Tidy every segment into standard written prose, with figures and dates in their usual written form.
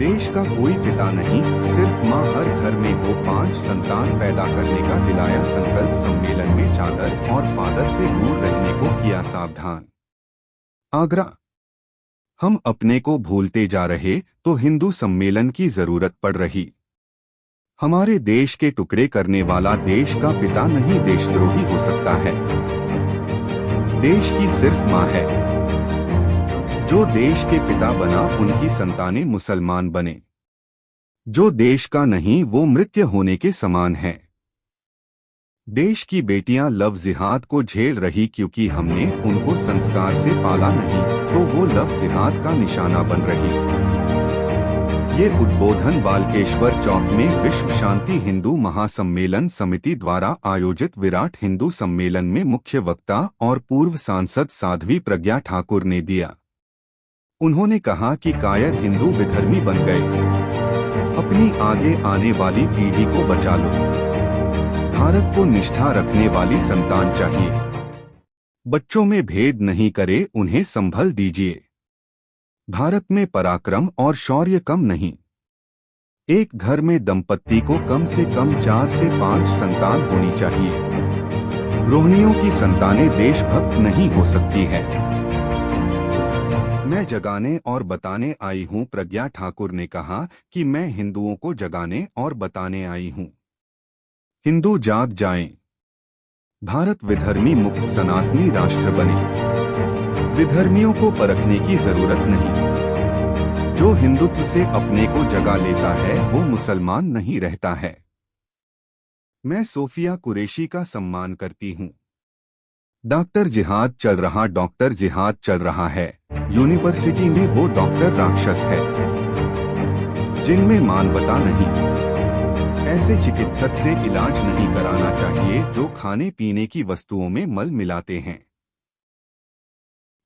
देश का कोई पिता नहीं, सिर्फ माँ हर घर में हो 5 संतान पैदा करने का दिलाया संकल्प। सम्मेलन में चादर और फादर से दूर रहने को किया सावधान। आगरा। हम अपने को भूलते जा रहे तो हिंदू सम्मेलन की जरूरत पड़ रही। हमारे देश के टुकड़े करने वाला देश का पिता नहीं, देशद्रोही हो सकता है। देश की सिर्फ माँ है। जो देश के पिता बना उनकी संतानें मुसलमान बने। जो देश का नहीं वो मृत्यु होने के समान है। देश की बेटियां लव जिहाद को झेल रही क्योंकि हमने उनको संस्कार से पाला नहीं, तो वो लव जिहाद का निशाना बन रही। ये उद्बोधन बालकेश्वर चौक में विश्व शांति हिंदू महासम्मेलन समिति द्वारा आयोजित विराट हिंदू सम्मेलन में मुख्य वक्ता और पूर्व सांसद साध्वी प्रज्ञा ठाकुर ने दिया। उन्होंने कहा कि कायर हिंदू विधर्मी बन गए। अपनी आगे आने वाली पीढ़ी को बचा लो। भारत को निष्ठा रखने वाली संतान चाहिए। बच्चों में भेद नहीं करे, उन्हें संभल दीजिए। भारत में पराक्रम और शौर्य कम नहीं। एक घर में दंपत्ति को कम से कम 4 से 5 संतान होनी चाहिए। रोहिणियों की संतानें देशभक्त नहीं हो सकती है। मैं जगाने और बताने आई हूं, प्रज्ञा ठाकुर ने कहा कि मैं हिंदुओं को जगाने और बताने आई हूं। हिंदू जाग जाएं। भारत विधर्मी मुक्त सनातनी राष्ट्र बने। विधर्मियों को परखने की जरूरत नहीं। जो हिंदुत्व से अपने को जगा लेता है वो मुसलमान नहीं रहता है। मैं सोफिया कुरैशी का सम्मान करती हूँ। डॉक्टर जिहाद चल रहा, डॉक्टर जिहाद चल रहा है। यूनिवर्सिटी में वो डॉक्टर राक्षस है जिनमें मानवता नहीं। ऐसे चिकित्सक से इलाज नहीं कराना चाहिए जो खाने पीने की वस्तुओं में मल मिलाते हैं।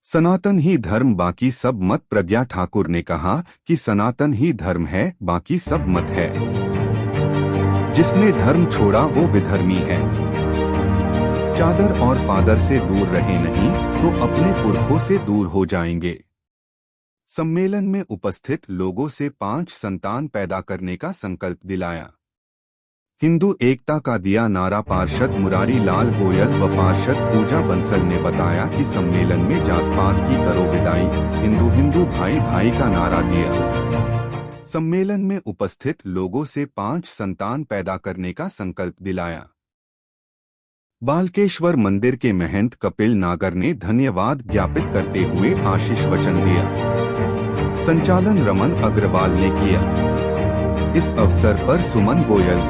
सनातन ही धर्म, बाकी सब मत। प्रज्ञा ठाकुर ने कहा कि सनातन ही धर्म है, बाकी सब मत है। जिसने धर्म छोड़ा वो विधर्मी है। चादर और फादर से दूर रहे नहीं तो अपने पुरखों से दूर हो जाएंगे। सम्मेलन में उपस्थित लोगों से 5 संतान पैदा करने का संकल्प दिलाया। हिंदू एकता का दिया नारा पार्षद मुरारी लाल गोयल व पार्षद पूजा बंसल ने बताया कि सम्मेलन में जात पात की करो विदाई, हिंदू हिंदू भाई भाई का नारा दिया। सम्मेलन में उपस्थित लोगों से 5 संतान पैदा करने का संकल्प दिलाया। बालकेश्वर मंदिर के महंत कपिल नागर ने धन्यवाद ज्ञापित करते हुए आशीष वचन दिया। संचालन रमन अग्रवाल ने किया। इस अवसर पर सुमन गोयल,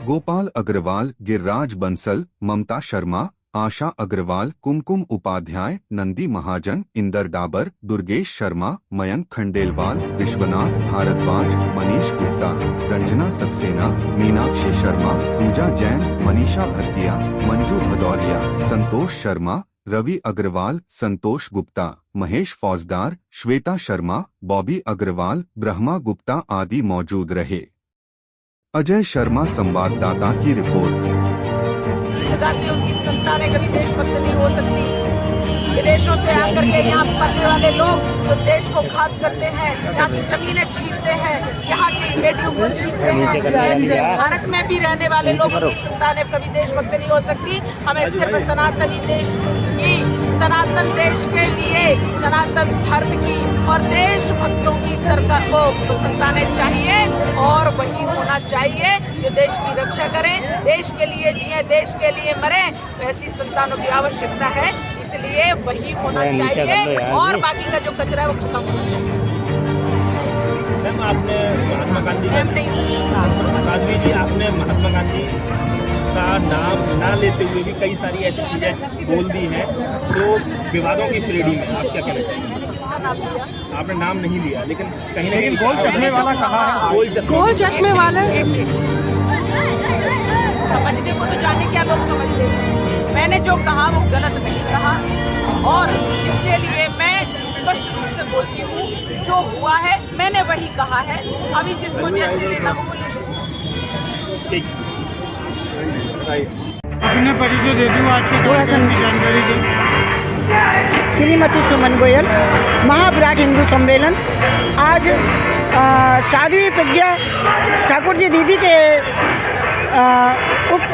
गोपाल अग्रवाल, गिरिराज बंसल, ममता शर्मा, आशा अग्रवाल, कुमकुम उपाध्याय, नंदी महाजन, इंदर डाबर, दुर्गेश शर्मा, मयंक खंडेलवाल, विश्वनाथ भारद्वाज, मनीष गुप्ता, रंजना सक्सेना, मीनाक्षी शर्मा, पूजा जैन, मनीषा भरतिया, मंजू भदौरिया, संतोष शर्मा, रवि अग्रवाल, संतोष गुप्ता, महेश फौजदार, श्वेता शर्मा, बॉबी अग्रवाल, ब्रह्मा गुप्ता आदि मौजूद रहे। अजय शर्मा संवाददाता की रिपोर्ट। उनकी संतानें कभी देशभक्त नहीं हो सकती। विदेशों से आकर के यहाँ पढ़ने वाले लोग जो देश को घात करते हैं, यहाँ की जमीनें छीनते हैं, यहाँ की बेटियों को छीनते हैं। भारत में भी रहने वाले लोगों की संतानें कभी देशभक्त नहीं हो सकती। हमें सिर्फ सनातनी देश की, सनातन देश के लिए, सनातन धर्म की और देशभक्तों की सरकार को संतानें चाहिए और वही होना चाहिए जो देश की रक्षा करें, देश के लिए जिए, देश के लिए मरे। ऐसी संतानों की आवश्यकता है, इसलिए वही होना चाहिए और बाकी का जो कचरा है वो खत्म होना चाहिए। मैम, आपने महात्मा गांधी साध्वी जी, आपने महात्मा गांधी का नाम ना लेते हुए भी कई सारी ऐसी चीजें बोल दी हैं जो विवादों की श्रेणी में। आप क्या कहना चाहिए? किसका नाम लिया? आपने नाम नहीं लिया, लेकिन कहीं ना कहीं गोल चश्मे वाला कहा है। गोल चश्मे वाला समझने को तो जाने क्या लोग समझ लेते हैं। मैंने जो कहा वो गलत नहीं कहा और इसके लिए मैं स्पष्ट रूप से बोलती हूँ, जो हुआ है मैंने वही कहा है। अभी जिसको जैसे लेना हो ले। अपने परिचय दे दूँ आज की थोड़ा सा जानकारी दें। श्रीमती सुमन गोयल, महाविराट हिंदू सम्मेलन। आज साध्वी प्रज्ञा ठाकुर जी दीदी के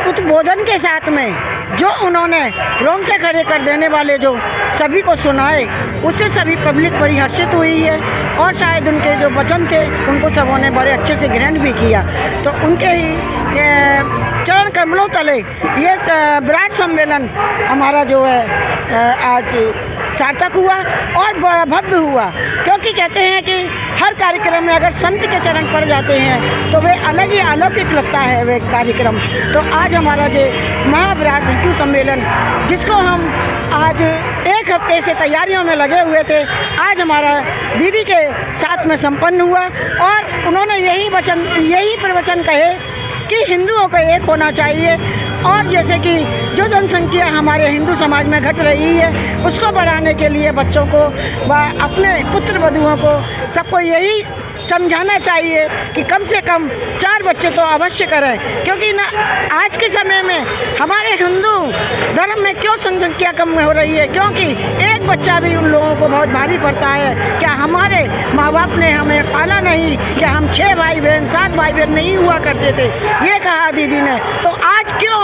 उद्बोधन के साथ में जो उन्होंने रोंगटे खड़े कर देने वाले जो सभी को सुनाए, उससे सभी पब्लिक बड़ी हर्षित हुई है। और शायद उनके जो वचन थे उनको सबों ने बड़े अच्छे से ग्रहण भी किया। तो उनके ही चरण कमलों तले ये विराट सम्मेलन हमारा जो है आज सार्थक हुआ और बड़ा भव्य हुआ। क्योंकि कहते हैं कि हर कार्यक्रम में अगर संत के चरण पड़ जाते हैं तो वे अलग ही अलौकिक लगता है वे कार्यक्रम। तो आज हमारा जो महाविराट हिंदू सम्मेलन, जिसको हम आज एक हफ्ते से तैयारियों में लगे हुए थे, आज हमारा दीदी के साथ में संपन्न हुआ। और उन्होंने यही प्रवचन कहे कि हिंदुओं को एक होना चाहिए। और जैसे कि जो जनसंख्या हमारे हिंदू समाज में घट रही है, उसको बढ़ाने के लिए बच्चों को व अपने पुत्र वधुओं को सबको यही समझाना चाहिए कि कम से कम 4 बच्चे तो अवश्य करें। क्योंकि ना आज के समय में हमारे हिंदू धर्म में क्यों जनसंख्या कम हो रही है? क्योंकि एक बच्चा भी उन लोगों को बहुत भारी पड़ता है। क्या हमारे माँ बाप ने हमें पाला नहीं? क्या हम 6 भाई बहन 7 भाई बहन नहीं हुआ करते थे? ये कहा दीदी ने। तो आज क्यों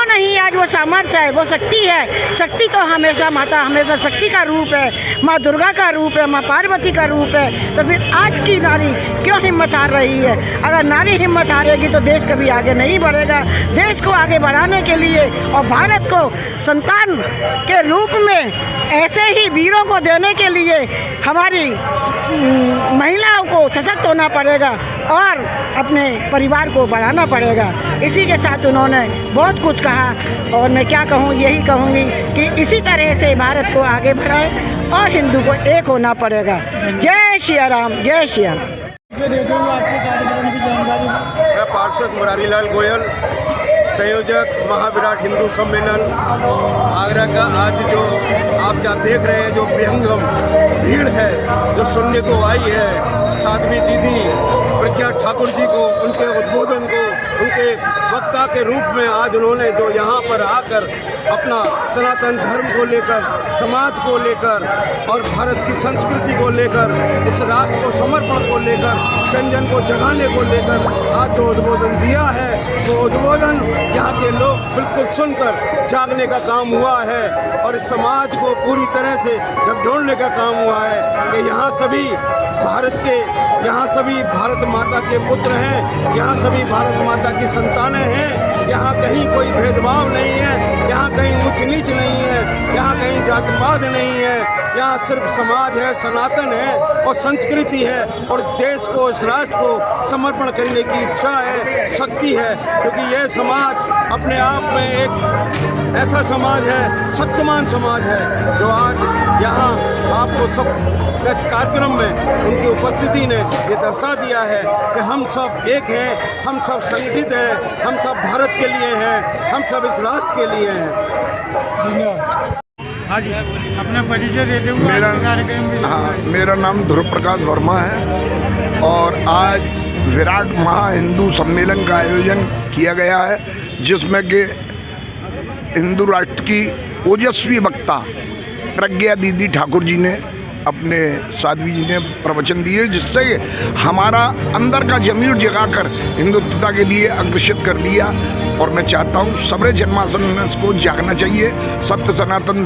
नहीं? आज वो सामर्थ्य है, वो शक्ति है। शक्ति तो हमेशा माता हमेशा शक्ति का रूप है, माँ दुर्गा का रूप है, माँ पार्वती का रूप है। तो फिर आज की नारी क्यों हिम्मत हार रही है? अगर नारी हिम्मत हारेगी तो देश कभी आगे नहीं बढ़ेगा। देश को आगे बढ़ाने के लिए और भारत को संतान के रूप में ऐसे ही वीरों को देने के लिए हमारी महिलाओं को सशक्त होना पड़ेगा और अपने परिवार को बढ़ाना पड़ेगा। इसी के साथ उन्होंने बहुत कुछ कहा और मैं क्या कहूँ, यही कहूँगी कि इसी तरह से भारत को आगे बढ़ाएं और हिंदू को एक होना पड़ेगा। जय श्री राम, जय श्री राम। मैं पार्षद मुरारीलाल गोयल, संयोजक महाविराट हिंदू सम्मेलन आगरा का। आज जो आप देख रहे हैं, जो विहंगम भीड़ है जो सुनने को आई है साध्वी दीदी प्रज्ञा ठाकुर जी को, उनके उद्बोधन को, उनके वक्ता के रूप में आज उन्होंने जो यहाँ पर आकर अपना सनातन धर्म को लेकर, समाज को लेकर और भारत की संस्कृति को लेकर, इस राष्ट्र को समर्पण को लेकर, जन को जगाने को लेकर आज जो उद्बोधन दिया है, वो उद्बोधन यहाँ के लोग बिल्कुल सुनकर जागने का काम हुआ है और इस समाज को पूरी तरह से झकझोरने का काम हुआ है कि यहाँ सभी भारत माता के पुत्र हैं, यहाँ सभी भारत माता की संतानें हैं। यहाँ कहीं कोई भेदभाव नहीं है, यहाँ कहीं ऊंच नीच नहीं है, यहाँ कहीं जात पात नहीं है। यहाँ सिर्फ समाज है, सनातन है और संस्कृति है और देश को, इस राष्ट्र को समर्पण करने की इच्छा है, शक्ति है। क्योंकि यह समाज अपने आप में एक ऐसा समाज है, शक्तिमान समाज है, जो आज यहाँ आपको सब इस कार्यक्रम में उनकी उपस्थिति ने ये दर्शा दिया है कि हम सब एक हैं, हम सब संगठित हैं, हम सब भारत के लिए हैं, हम सब इस राष्ट्र के लिए हैं। अपना परिचय देते हुए। मेरा नाम ध्रुव प्रकाश वर्मा है और आज विराट महा हिंदू सम्मेलन का आयोजन किया गया है, जिसमें कि हिंदू राष्ट्र की ओजस्वी वक्ता प्रज्ञा दीदी ठाकुर जी ने, अपने साध्वी जी ने प्रवचन दिए, जिससे हमारा अंदर का जमीर जगाकर हिंदुत्वता के लिए अग्रसित कर दिया। और मैं चाहता हूँ सबरे जन्मासन को जागना चाहिए। सत्य सनातन